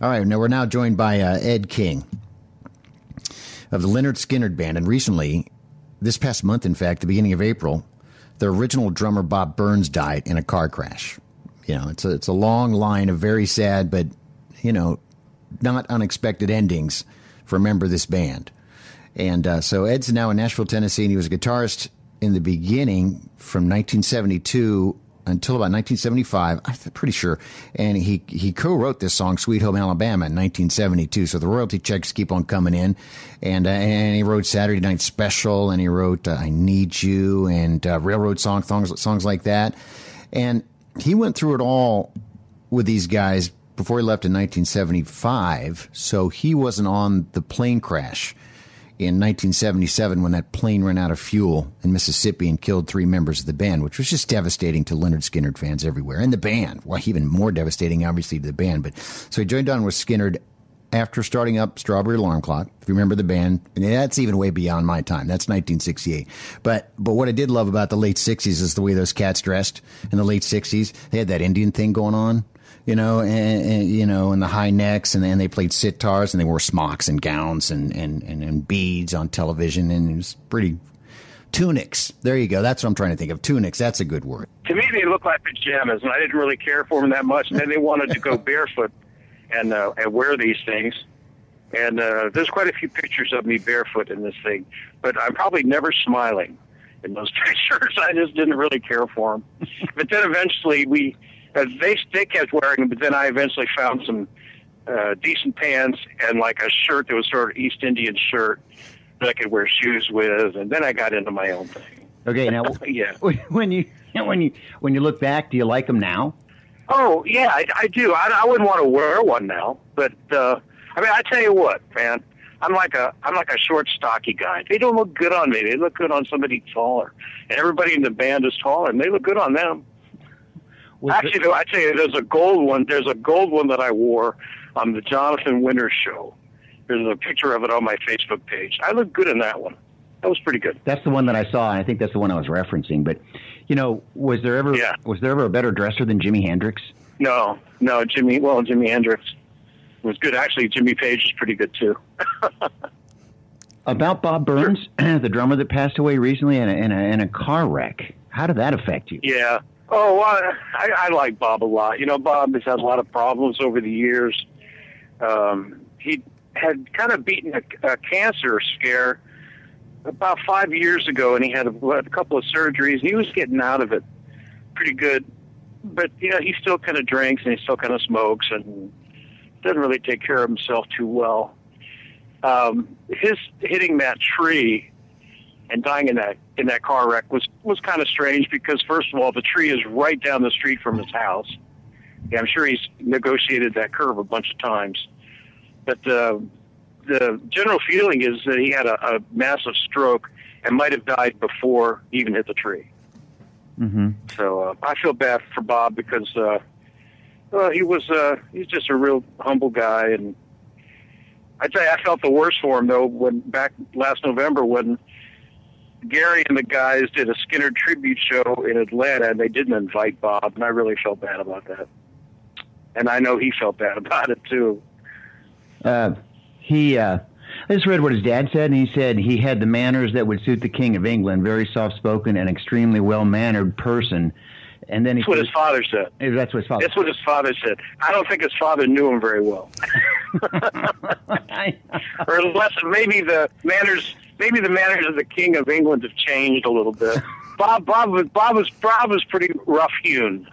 All right, now we're now joined by Ed King of the Lynyrd Skynyrd Band. And recently, this past month, in fact, the beginning of April, the original drummer Bob Burns died in a car crash. You know, it's a long line of very sad, but, you know, not unexpected endings for a member of this band. And so Ed's now in Nashville, Tennessee, and he was a guitarist in the beginning from 1972 until about 1975, I'm pretty sure. And he co-wrote this song, Sweet Home Alabama, in 1972. So the royalty checks keep on coming in. And he wrote Saturday Night Special, and he wrote I Need You, and Railroad songs like that. And he went through it all with these guys before he left in 1975. So he wasn't on the plane crash in 1977 when that plane ran out of fuel in Mississippi and killed 3 members of the band, which was just devastating to Lynyrd Skynyrd fans everywhere. And the band, well, even more devastating, obviously, to the band. But so he joined on with Skynyrd after starting up Strawberry Alarm Clock. If you remember the band, and that's even way beyond my time. That's 1968. But what I did love about the late 60s is the way those cats dressed in the late 60s. They had that Indian thing going on. You know, and you know, and the high necks, and then they played sitars, and they wore smocks and gowns and beads on television, and it was pretty tunics. There you go. That's what I'm trying to think of. Tunics. That's a good word. To me, they looked like pajamas, and I didn't really care for them that much. And then they wanted to go barefoot and wear these things. And there's quite a few pictures of me barefoot in this thing, but I'm probably never smiling in those pictures. I just didn't really care for them. But then eventually they kept wearing them, but then I eventually found some decent pants and like a shirt that was sort of East Indian shirt that I could wear shoes with, and then I got into my own thing. Okay, now yeah. when you look back, do you like them now? Oh yeah, I do. I wouldn't want to wear one now, but I mean, I tell you what, man, I'm like a short, stocky guy. They don't look good on me. They look good on somebody taller, and everybody in the band is taller, and they look good on them. Actually, though, I tell you, there's a gold one. There's a gold one that I wore on the Jonathan Winters show. There's a picture of it on my Facebook page. I look good in that one. That was pretty good. That's the one that I saw, and I think that's the one I was referencing. But, you know, was there ever a better dresser than Jimi Hendrix? No, Jimi Hendrix was good. Actually, Jimmy Page is pretty good too. About Bob Burns, the drummer that passed away recently in a car wreck. How did that affect you? Yeah. Oh, I like Bob a lot. You know, Bob has had a lot of problems over the years. He had kind of beaten a cancer scare about 5 years ago, and he had a couple of surgeries, and he was getting out of it pretty good. But, you know, he still kind of drinks, and he still kind of smokes, and doesn't really take care of himself too well. His hitting that tree and dying in that car wreck was kind of strange because, first of all, the tree is right down the street from his house. Yeah, I'm sure he's negotiated that curve a bunch of times. But the general feeling is that he had a massive stroke and might have died before he even hit the tree. Mm-hmm. So I feel bad for Bob because he's just a real humble guy. And I'd say I felt the worst for him, though, when back last November when Gary and the guys did a Skynyrd tribute show in Atlanta, and they didn't invite Bob, and I really felt bad about that. And I know he felt bad about it, too. I just read what his dad said, and he said he had the manners that would suit the King of England, very soft-spoken and extremely well-mannered person. And then that's what his father said. That's what his father said. That's what his father said. I don't think his father knew him very well. Or unless maybe the manners of the King of England have changed a little bit. Bob was pretty rough-hewn.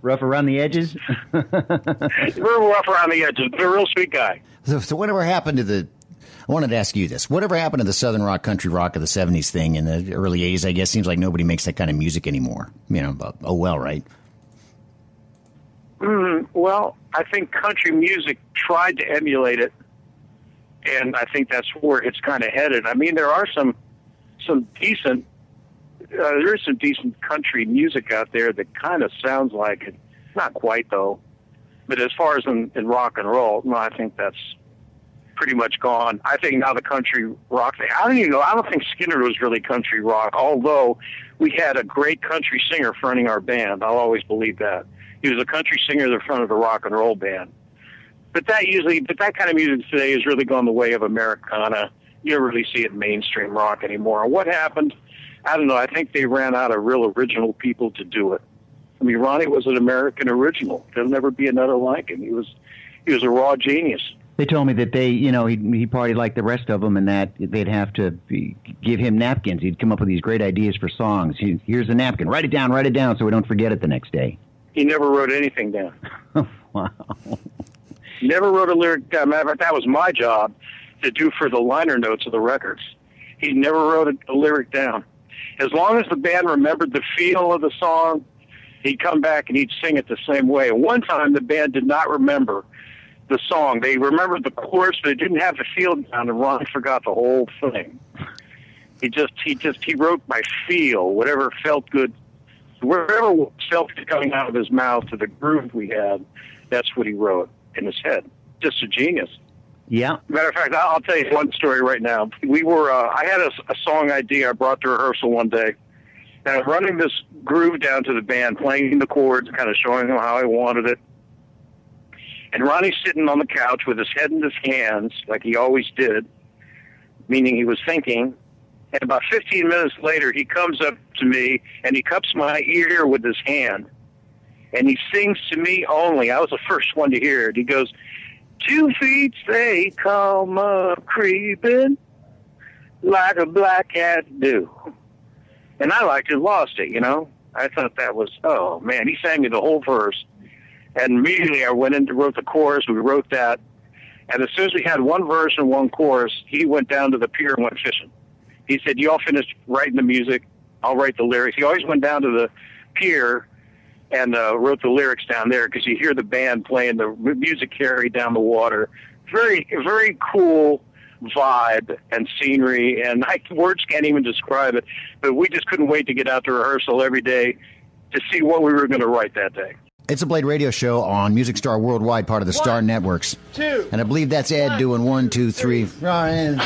Rough around the edges? Real rough around the edges, but a real sweet guy. So whatever happened to I wanted to ask you this. Whatever happened to the Southern rock, country rock of the 70s thing in the early 80s, I guess? Seems like nobody makes that kind of music anymore. You know, oh well, right? Well, I think country music tried to emulate it, and I think that's where it's kind of headed. I mean, there are some decent there is some decent country music out there that kind of sounds like it. Not quite, though. But as far as in rock and roll, no, I think that's pretty much gone. I think now the country rock thing, I don't think Skynyrd was really country rock, although we had a great country singer fronting our band. I'll always believe that. He was a country singer at the front of the rock and roll band. But that kind of music today has really gone the way of Americana. You don't really see it in mainstream rock anymore. And what happened? I don't know. I think they ran out of real original people to do it. I mean, Ronnie was an American original. There'll never be another like him. He was a raw genius. They told me that he partied like the rest of them, and that they'd have to give him napkins. He'd come up with these great ideas for songs. Here's a napkin. Write it down, so we don't forget it the next day. He never wrote anything down. Wow. Never wrote a lyric down. Matter of fact, that was my job to do for the liner notes of the records. He never wrote a lyric down. As long as the band remembered the feel of the song, he'd come back and he'd sing it the same way. One time, the band did not remember the song. They remembered the chorus, but they didn't have the feel down, and Ron forgot the whole thing. He wrote by feel, whatever felt good, wherever felt coming out of his mouth to the groove we had. That's what he wrote in his head. Just a genius. Yeah. Matter of fact, I'll tell you one story right now. I had a song idea I brought to rehearsal one day, and I'm running this groove down to the band, playing the chords, kind of showing them how I wanted it. And Ronnie's sitting on the couch with his head in his hands, like he always did, meaning he was thinking. And about 15 minutes later, he comes up to me, and he cups my ear with his hand. And he sings to me only. I was the first one to hear it. He goes, 2 feet they come a-creeping like a black cat do. And I liked it, lost it, I thought that was, oh, man. He sang me the whole verse. And immediately I went in and wrote the chorus. We wrote that. And as soon as we had one verse and one chorus, he went down to the pier and went fishing. He said, you all finished writing the music. I'll write the lyrics. He always went down to the pier and wrote the lyrics down there because you hear the band playing the music carry down the water. Very, very cool vibe and scenery. And words can't even describe it. But we just couldn't wait to get out to rehearsal every day to see what we were going to write that day. It's a Blade radio show on Music Star Worldwide, part of the Star Networks. 2. And I believe that's Ed doing 1, 2, 3. Ryan.